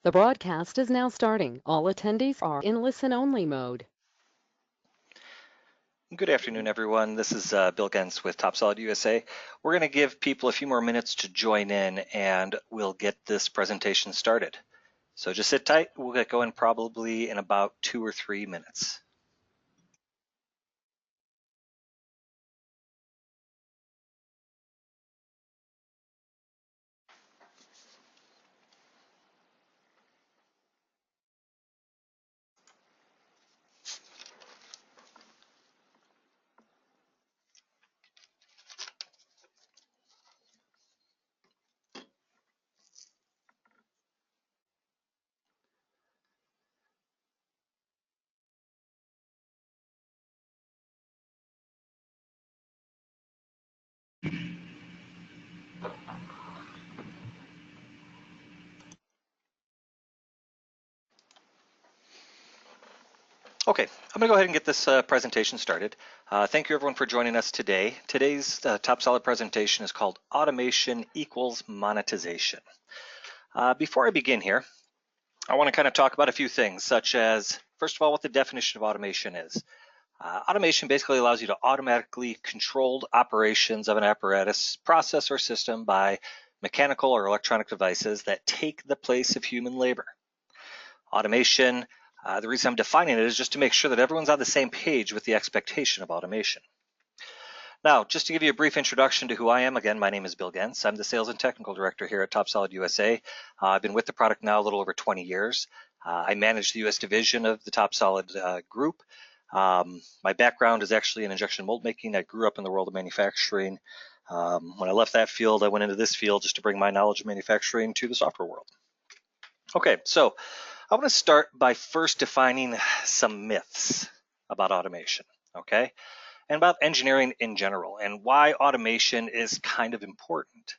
The broadcast is now starting. All attendees are in listen-only mode. Good afternoon, everyone. This is Bill Gannon with TopSolid USA. We're going to give people a few more minutes to join in and we'll get this presentation started. So just sit tight. We'll get going probably in about 2 or 3 minutes. Okay, I'm going to go ahead and get this presentation started. Thank you everyone for joining us today. Today's TopSolid presentation is called Automation Equals Monetization. Before I begin here, I want to kind of talk about a few things, such as, first of all, what the definition of automation is. Automation basically allows you to automatically control operations of an apparatus, process, or system by mechanical or electronic devices that take the place of human labor. Automation, the reason I'm defining it is just to make sure that everyone's on the same page with the expectation of automation. Now, just to give you a brief introduction to who I am, again, my name is Bill Gens. I'm the Sales and Technical Director here at TopSolid USA. I've been with the product now a little over 20 years. I manage the US division of the TopSolid group. My background is actually in injection mold making. I grew up in the world of manufacturing. When I left that field, I went into this field just to bring my knowledge of manufacturing to the software world. Okay, so I want to start by first defining some myths about automation, okay, and about engineering in general and why automation is kind of important.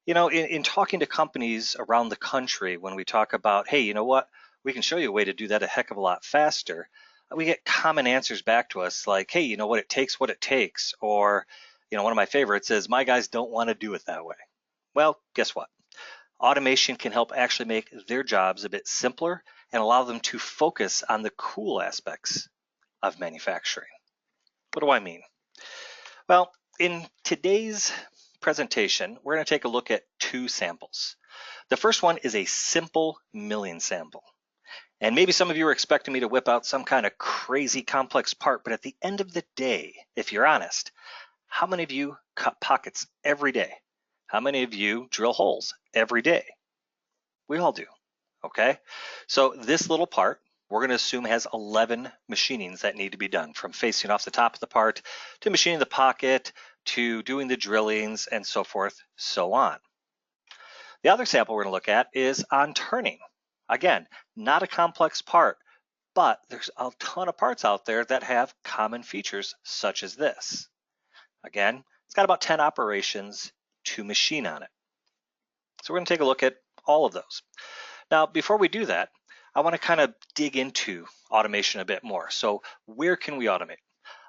You know, in talking to companies around the country, when we talk about, hey, you know what, we can show you a way to do that a heck of a lot faster, we get common answers back to us like, hey, you know what, it takes what it takes. Or, you know, one of my favorites is, my guys don't want to do it that way. Well, guess what? Automation can help actually make their jobs a bit simpler and allow them to focus on the cool aspects of manufacturing. What do I mean? Well, in today's presentation, we're going to take a look at two samples. The first one is a simple milling sample. And maybe some of you are expecting me to whip out some kind of crazy complex part, but at the end of the day, if you're honest, how many of you cut pockets every day? How many of you drill holes every day? We all do, okay? So this little part, we're going to assume has 11 machinings that need to be done, from facing off the top of the part to machining the pocket to doing the drillings and so forth, so on. The other sample we're going to look at is on turning. Again, not a complex part, but there's a ton of parts out there that have common features such as this. Again, it's got about 10 operations to machine on it. So we're going to take a look at all of those. Now, before we do that, I want to kind of dig into automation a bit more. So where can we automate?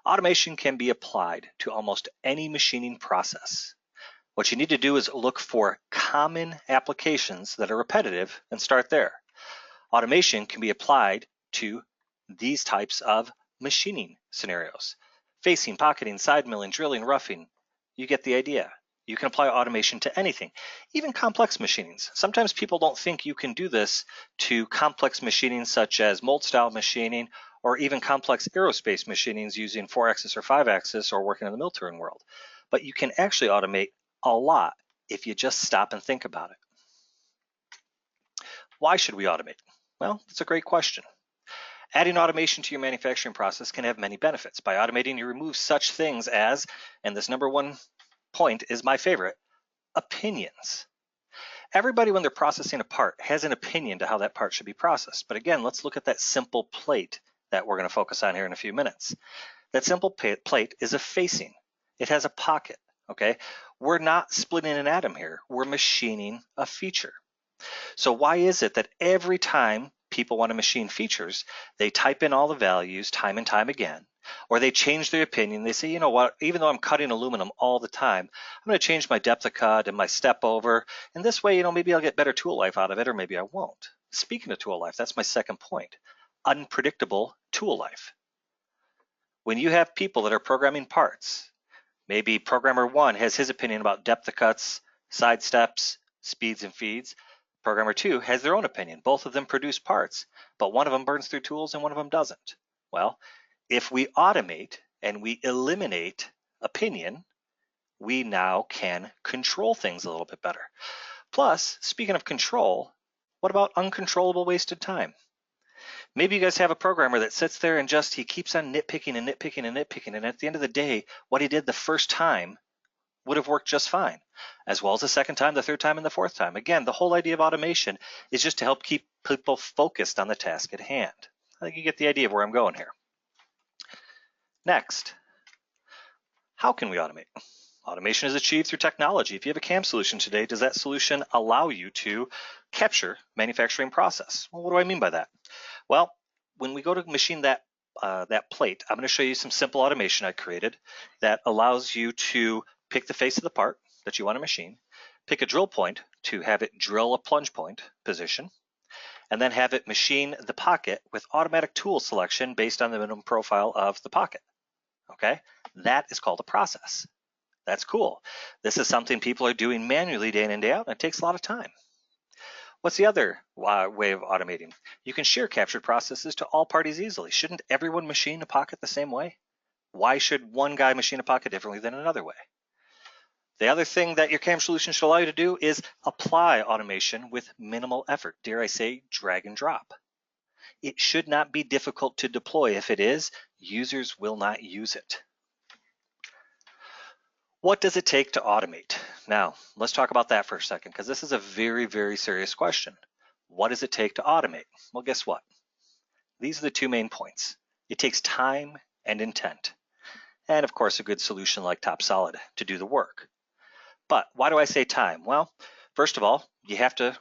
Automation can be applied to almost any machining process. What you need to do is look for common applications that are repetitive and start there. Automation can be applied to these types of machining scenarios. Facing, pocketing, side milling, drilling, roughing. You get the idea. You can apply automation to anything, even complex machinings. Sometimes people don't think you can do this to complex machining such as mold style machining or even complex aerospace machinings using 4-axis or 5-axis or working in the mill turn world. But you can actually automate a lot if you just stop and think about it. Why should we automate? Well, that's a great question. Adding automation to your manufacturing process can have many benefits. By automating, you remove such things as, and this number one point is my favorite, opinions. Everybody, when they're processing a part, has an opinion to how that part should be processed. But again, let's look at that simple plate that we're going to focus on here in a few minutes. That simple plate is a facing. It has a pocket, okay? We're not splitting an atom here. We're machining a feature. So why is it that every time people want to machine features, they type in all the values time and time again, Or they change their opinion. They say, you know what, even though I'm cutting aluminum all the time, I'm going to change my depth of cut and my step over. And this way, maybe I'll get better tool life out of it, or maybe I won't. Speaking of tool life, that's my second point. Unpredictable tool life. When you have people that are programming parts, maybe programmer one has his opinion about depth of cuts, side steps, speeds and feeds. Programmer two has their own opinion. Both of them produce parts, but one of them burns through tools and one of them doesn't. Well, if we automate and we eliminate opinion, we now can control things a little bit better. Plus, speaking of control, what about uncontrollable wasted time? Maybe you guys have a programmer that sits there and he keeps on nitpicking and nitpicking and nitpicking, and at the end of the day, what he did the first time would have worked just fine, as well as the second time, the third time, and the fourth time. Again, the whole idea of automation is just to help keep people focused on the task at hand. I think you get the idea of where I'm going here. Next, how can we automate? Automation is achieved through technology. If you have a CAM solution today, does that solution allow you to capture manufacturing process? Well, what do I mean by that? Well, when we go to machine that plate, I'm going to show you some simple automation I created that allows you to pick the face of the part that you want to machine, pick a drill point to have it drill a plunge point position, and then have it machine the pocket with automatic tool selection based on the minimum profile of the pocket. Okay, that is called a process. That's cool. This is something people are doing manually day in and day out, and it takes a lot of time. What's the other way of automating? You can share captured processes to all parties easily. Shouldn't everyone machine a pocket the same way? Why should one guy machine a pocket differently than another way? The other thing that your CAM solution should allow you to do is apply automation with minimal effort. Dare I say, drag and drop. It should not be difficult to deploy. If it is, users will not use it. What does it take to automate? Now, let's talk about that for a second, because this is a very, very serious question. What does it take to automate? Well, guess what? These are the two main points. It takes time and intent. And of course, a good solution like TopSolid to do the work. But why do I say time? Well, first of all, you have to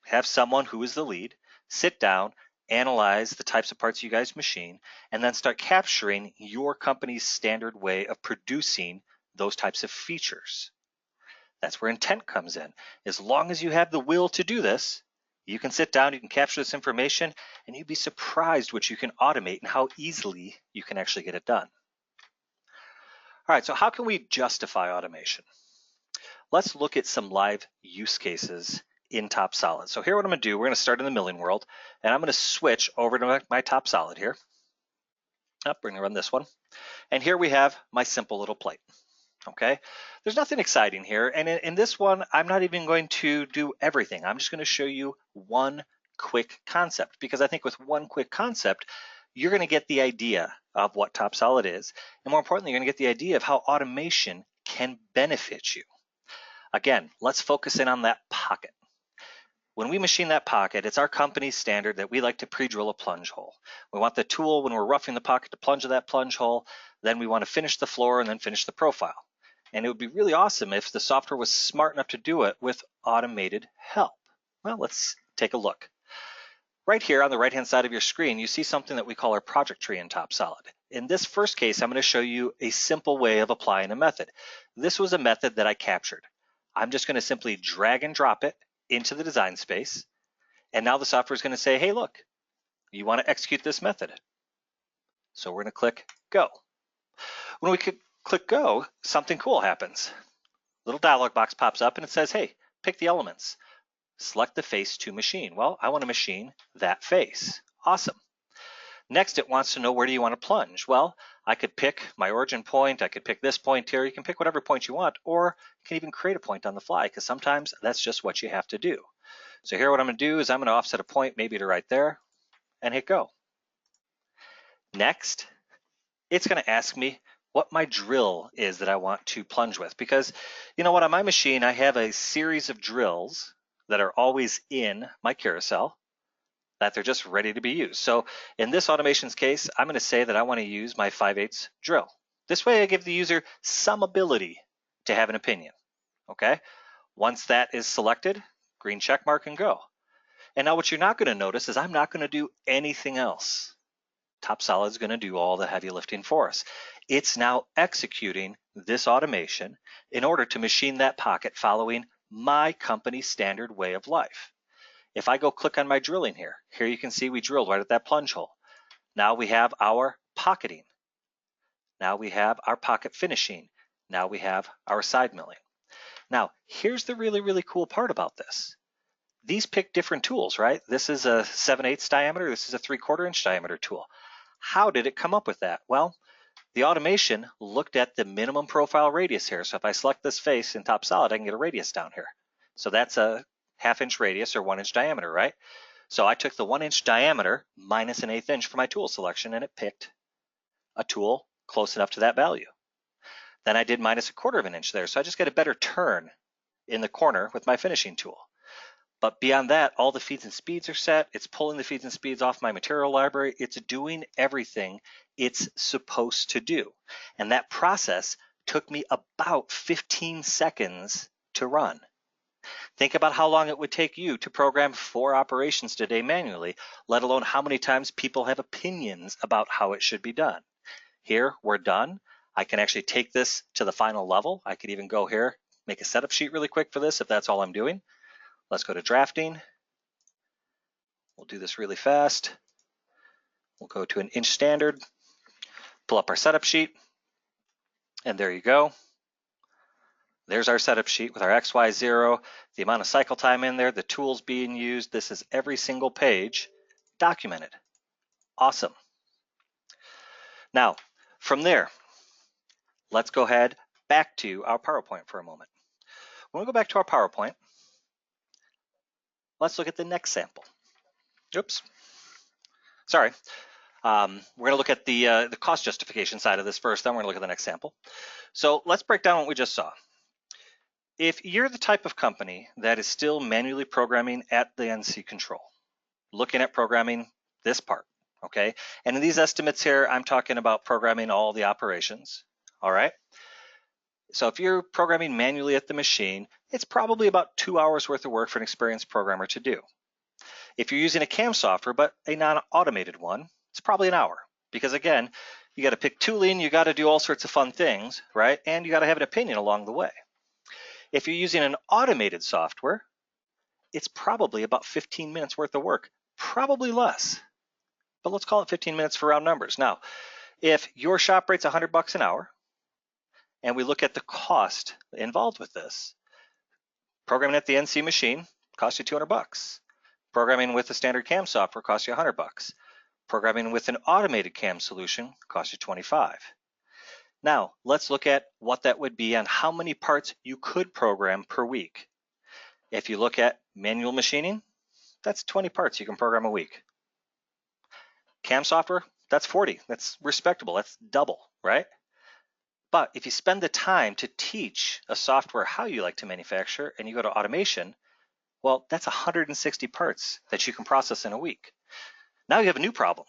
have someone who is the lead, sit down, analyze the types of parts you guys machine, and then start capturing your company's standard way of producing those types of features. That's where intent comes in. As long as you have the will to do this, you can sit down, you can capture this information, and you'd be surprised what you can automate and how easily you can actually get it done. All right, so how can we justify automation? Let's look at some live use cases in TopSolid. So here what I'm going to do, we're going to start in the milling world, and I'm going to switch over to my TopSolid here. We're going to run this one. And here we have my simple little plate. Okay, there's nothing exciting here. And in this one, I'm not even going to do everything. I'm just going to show you one quick concept, because I think with one quick concept, you're going to get the idea of what TopSolid is. And more importantly, you're going to get the idea of how automation can benefit you. Again, let's focus in on that pocket. When we machine that pocket, it's our company's standard that we like to pre-drill a plunge hole. We want the tool, when we're roughing the pocket, to plunge to that plunge hole. Then we want to finish the floor and then finish the profile. And it would be really awesome if the software was smart enough to do it with automated help. Well, let's take a look. Right here on the right-hand side of your screen, you see something that we call our project tree in TopSolid. In this first case, I'm going to show you a simple way of applying a method. This was a method that I captured. I'm just going to simply drag and drop it into the design space. And now the software is going to say, hey, look, you want to execute this method. So we're going to click go. When we click go, something cool happens. Little dialog box pops up and it says, hey, pick the elements. Select the face to machine. Well, I want to machine that face. Awesome. Next, it wants to know, where do you want to plunge? Well, I could pick my origin point. I could pick this point here. You can pick whatever point you want, or you can even create a point on the fly, because sometimes that's just what you have to do. So here what I'm going to do is I'm going to offset a point maybe to right there and hit go. Next, it's going to ask me what my drill is that I want to plunge with, because you know what, on my machine I have a series of drills that are always in my carousel that they're just ready to be used. So in this automation's case, I'm going to say that I want to use my 5/8 drill. This way I give the user some ability to have an opinion. Okay, once that is selected, green check mark and go. And now what you're not going to notice is I'm not going to do anything else. TopSolid is going to do all the heavy lifting for us. It's now executing this automation in order to machine that pocket following my company's standard way of life. If I go click on my drilling here you can see we drilled right at that plunge hole. Now we have our pocketing. Now we have our pocket finishing. Now we have our side milling. Now, here's the really cool part about this. These pick different tools, right? This is a 7/8 diameter. This is a 3/4 inch diameter tool. How did it come up with that? Well, the automation looked at the minimum profile radius here. So if I select this face in TopSolid, I can get a radius down here. So that's a 1/2 inch radius or 1 inch diameter, right? So I took the 1 inch diameter minus 1/8 inch for my tool selection, and it picked a tool close enough to that value. Then I did minus 1/4 inch there. So I just get a better turn in the corner with my finishing tool. But beyond that, all the feeds and speeds are set. It's pulling the feeds and speeds off my material library. It's doing everything it's supposed to do. And that process took me about 15 seconds to run. Think about how long it would take you to program 4 operations today manually, let alone how many times people have opinions about how it should be done. Here, we're done. I can actually take this to the final level. I could even go here, make a setup sheet really quick for this if that's all I'm doing. Let's go to drafting. We'll do this really fast. We'll go to an inch standard, pull up our setup sheet, and there you go. There's our setup sheet with our XY0, the amount of cycle time in there, the tools being used. This is every single page documented. Awesome. Now, from there, let's go ahead back to our PowerPoint for a moment. When we go back to our PowerPoint, let's look at the next sample. Oops. Sorry. We're going to look at the cost justification side of this first, then we're going to look at the next sample. So let's break down what we just saw. If you're the type of company that is still manually programming at the NC control, looking at programming this part, okay? And in these estimates here, I'm talking about programming all the operations, all right? So if you're programming manually at the machine, it's probably about 2 hours worth of work for an experienced programmer to do. If you're using a CAM software, but a non-automated one, it's probably an hour. Because again, you got to pick tooling, you got to do all sorts of fun things, right? And you got to have an opinion along the way. If you're using an automated software, it's probably about 15 minutes worth of work, probably less. But let's call it 15 minutes for round numbers. Now, if your shop rate's $100 an hour, and we look at the cost involved with this, programming at the NC machine costs you $200. Programming with the standard CAM software costs you $100. Programming with an automated CAM solution costs you $25. Now, let's look at what that would be on how many parts you could program per week. If you look at manual machining, that's 20 parts you can program a week. CAM software, that's 40. That's respectable. That's double, right? But if you spend the time to teach a software how you like to manufacture and you go to automation, well, that's 160 parts that you can process in a week. Now you have a new problem.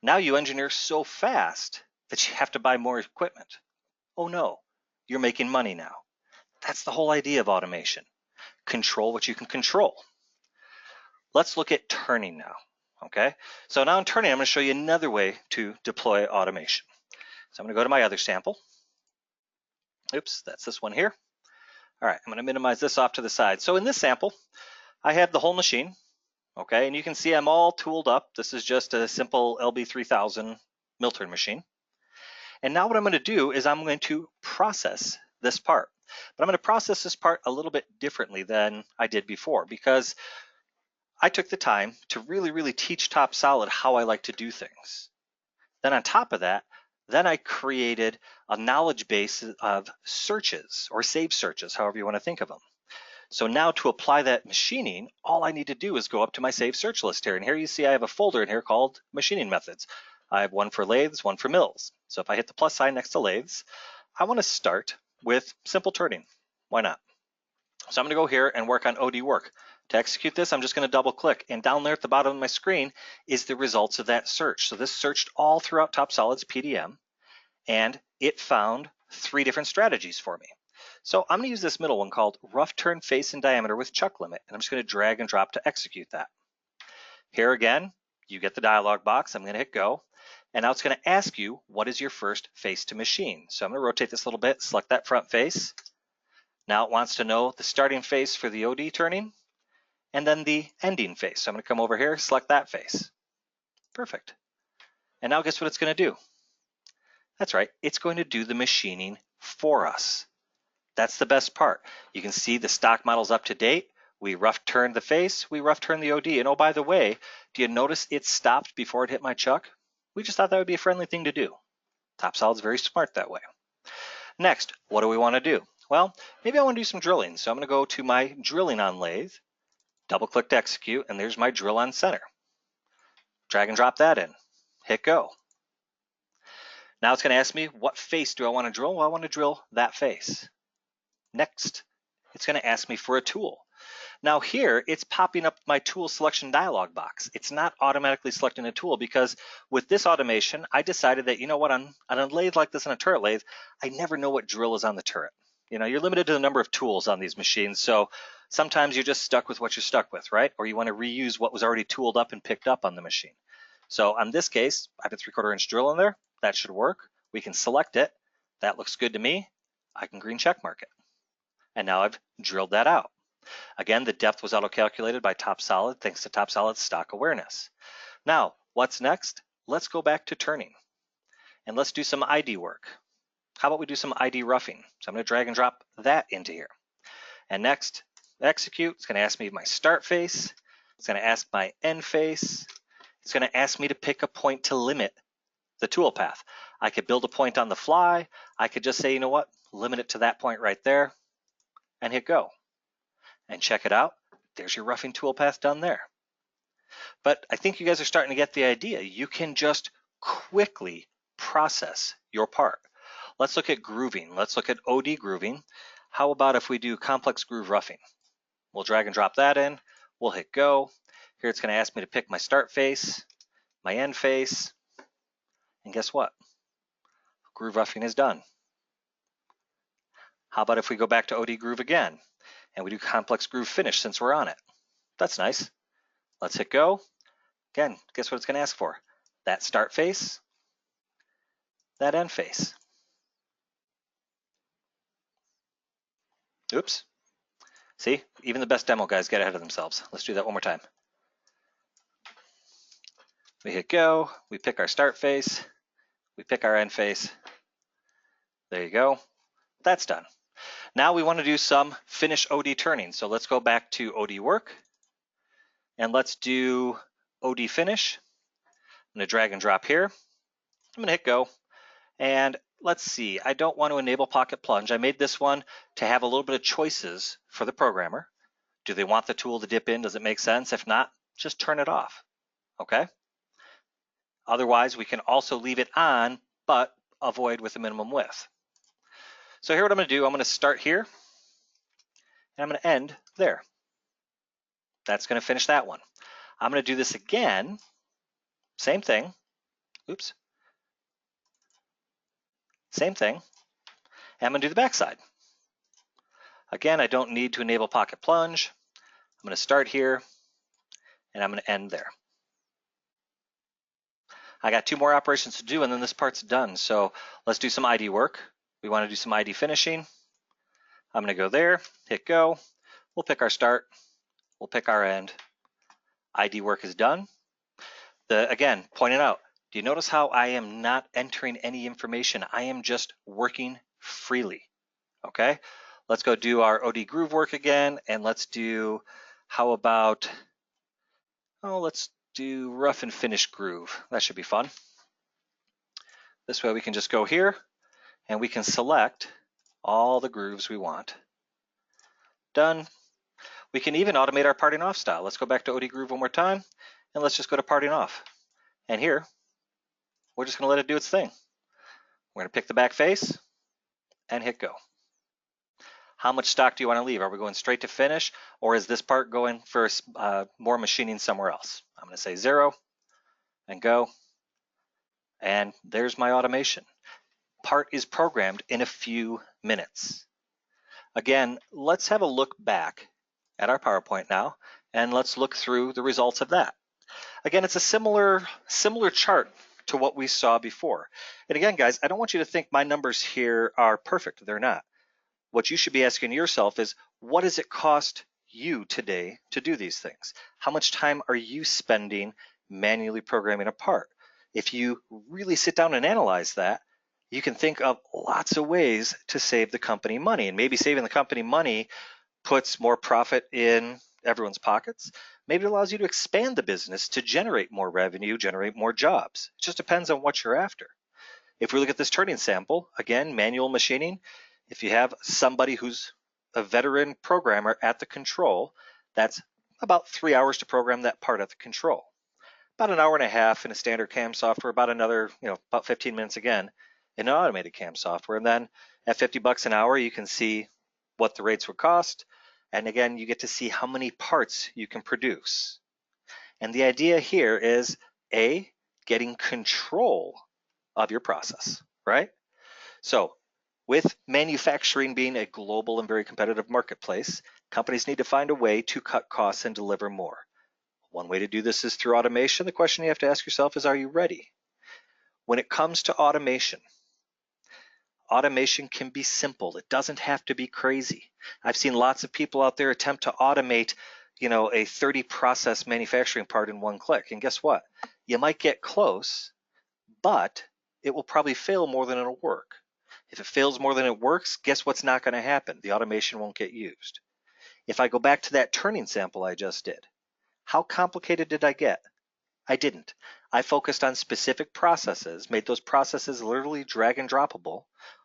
Now you engineer so fast that you have to buy more equipment. Oh no, you're making money now. That's the whole idea of automation. Control what you can control. Let's look at turning now, okay? So now in turning, I'm going to show you another way to deploy automation. So I'm going to go to my other sample. Oops, that's this one here. All right, I'm going to minimize this off to the side. So in this sample, I have the whole machine, okay? And you can see I'm all tooled up. This is just a simple LB3000 mill turn machine. And now what I'm going to do is I'm going to process this part. But I'm going to process this part a little bit differently than I did before because I took the time to really teach TopSolid how I like to do things. Then on top of that, then I created a knowledge base of searches or save searches, however you want to think of them. So now to apply that machining, all I need to do is go up to my save search list here. And here you see I have a folder in here called machining methods. I have one for lathes, one for mills. So if I hit the plus sign next to lathes, I want to start with simple turning. Why not? So I'm going to go here and work on OD work. To execute this, I'm just going to double click, and down there at the bottom of my screen is the results of that search. So this searched all throughout TopSolid's PDM, and it found 3 different strategies for me. So I'm going to use this middle one called rough turn face and diameter with chuck limit, and I'm just going to drag and drop to execute that. Here again, you get the dialog box. I'm going to hit go. And now it's going to ask you, what is your first face to machine? So I'm going to rotate this a little bit, select that front face. Now it wants to know the starting face for the OD turning and then the ending face. So I'm going to come over here, select that face. Perfect. And now guess what it's going to do? That's right, it's going to do the machining for us. That's the best part. You can see the stock model's up to date. We rough turned the face, we rough turned the OD. And oh, by the way, do you notice it stopped before it hit my chuck? We just thought that would be a friendly thing to do. TopSolid's very smart that way. Next, what do we want to do? Well, maybe I want to do some drilling. So I'm going to go to my drilling on lathe, double click to execute, and there's my drill on center. Drag and drop that in, hit go. Now it's going to ask me, what face do I want to drill? Well, I want to drill that face. Next, it's going to ask me for a tool. Now here, it's popping up my tool selection dialog box. It's not automatically selecting a tool because with this automation, I decided that, you know what, on a lathe like this, on a turret lathe, I never know what drill is on the turret. You know, you're limited to the number of tools on these machines, so sometimes you're just stuck with what you're stuck with, right? Or you want to reuse what was already tooled up and picked up on the machine. So on this case, I have a 3/4 inch drill in there. That should work. We can select it. That looks good to me. I can green check mark it. And now I've drilled that out. Again, the depth was auto-calculated by TopSolid thanks to TopSolid's stock awareness. Now, what's next? Let's go back to turning and let's do some ID work. How about we do some ID roughing? So I'm going to drag and drop that into here. And next, execute. It's going to ask me my start face. It's going to ask my end face. It's going to ask me to pick a point to limit the tool path. I could build a point on the fly. I could just say, you know what, limit it to that point right there and hit go. And check it out. There's your roughing toolpath done there. But I think you guys are starting to get the idea. You can just quickly process your part. Let's look at grooving. Let's look at OD grooving. How about if we do complex groove roughing? We'll drag and drop that in. We'll hit go. Here it's going to ask me to pick my start face, my end face, and guess what? Groove roughing is done. How about if we go back to OD groove again? And we do complex groove finish since we're on it. That's nice. Let's hit go. Again, guess what it's going to ask for? That start face, that end face. Oops. See, even the best demo guys get ahead of themselves. Let's do that one more time. We hit go, we pick our start face, we pick our end face. There you go. That's done. Now we want to do some finish OD turning. So let's go back to OD work and let's do OD finish. I'm going to drag and drop here. I'm going to hit go. And let's see, I don't want to enable pocket plunge. I made this one to have a little bit of choices for the programmer. Do they want the tool to dip in? Does it make sense? If not, just turn it off. Okay. Otherwise, we can also leave it on, but avoid with a minimum width. So here what I'm going to do, I'm going to start here, and I'm going to end there. That's going to finish that one. I'm going to do this again, same thing. Oops. Same thing. And I'm going to do the back side. Again, I don't need to enable pocket plunge. I'm going to start here, and I'm going to end there. I got 2 more operations to do, and then this part's done. So let's do some ID work. We want to do some ID finishing. I'm going to go there, hit go. We'll pick our start. We'll pick our end. ID work is done. Again, pointing out, do you notice how I am not entering any information? I am just working freely. Okay, let's go do our OD groove work again, and let's do, how about, let's do rough and finish groove. That should be fun. This way we can just go here and we can select all the grooves we want. Done. We can even automate our parting off style. Let's go back to OD groove one more time and let's just go to parting off. And here, we're just going to let it do its thing. We're going to pick the back face and hit go. How much stock do you want to leave? Are we going straight to finish, or is this part going for more machining somewhere else? I'm going to say 0 and go. And there's my automation. Part is programmed in a few minutes. Again, let's have a look back at our PowerPoint now, and let's look through the results of that. Again, it's a similar chart to what we saw before. And again, guys, I don't want you to think my numbers here are perfect. They're not. What you should be asking yourself is, what does it cost you today to do these things? How much time are you spending manually programming a part? If you really sit down and analyze that, you can think of lots of ways to save the company money. And maybe saving the company money puts more profit in everyone's pockets. Maybe it allows you to expand the business to generate more revenue, generate more jobs. It just depends on what you're after. If we look at this turning sample, again, manual machining, if you have somebody who's a veteran programmer at the control, that's about 3 hours to program that part at the control. About an hour and a half in a standard CAM software, about another, about 15 minutes again in an automated CAM software. And then at $50 an hour, you can see what the rates would cost. And again, you get to see how many parts you can produce. And the idea here is getting control of your process, right? So with manufacturing being a global and very competitive marketplace, companies need to find a way to cut costs and deliver more. One way to do this is through automation. The question you have to ask yourself is, are you ready? When it comes to automation can be simple. It doesn't have to be crazy. I've seen lots of people out there attempt to automate, a 30 process manufacturing part in one click. And guess what? You might get close, but it will probably fail more than it'll work. If it fails more than it works, guess what's not going to happen? The automation won't get used. If I go back to that turning sample I just did, how complicated did I get? I didn't. I focused on specific processes, made those processes literally drag and droppable.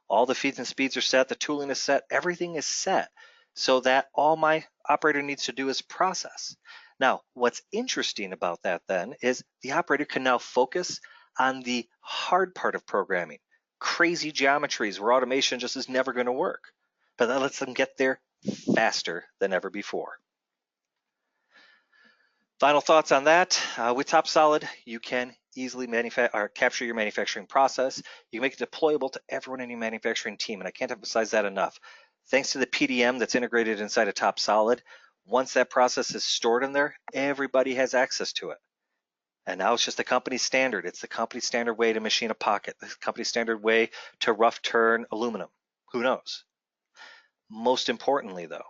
All the feeds and speeds are set, the tooling is set, everything is set so that all my operator needs to do is process. Now, what's interesting about that then is the operator can now focus on the hard part of programming, crazy geometries where automation just is never going to work, but that lets them get there faster than ever before. Final thoughts on that. With TopSolid, you can easily capture your manufacturing process. You can make it deployable to everyone in your manufacturing team, and I can't emphasize that enough. Thanks to the PDM that's integrated inside of TopSolid, once that process is stored in there, everybody has access to it. And now it's just the company standard. It's the company standard way to machine a pocket, the company standard way to rough turn aluminum. Who knows? Most importantly, though,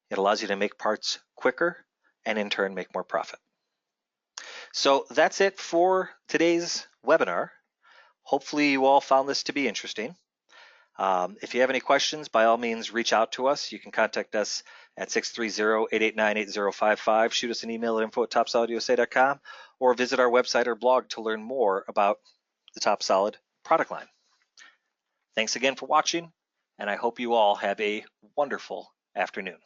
it allows you to make parts quicker and in turn make more profit. So that's it for today's webinar. Hopefully you all found this to be interesting. If you have any questions, by all means, reach out to us. You can contact us at 630-889-8055. Shoot us an email at info@topsolidusa.com or visit our website or blog to learn more about the TopSolid product line. Thanks again for watching, and I hope you all have a wonderful afternoon.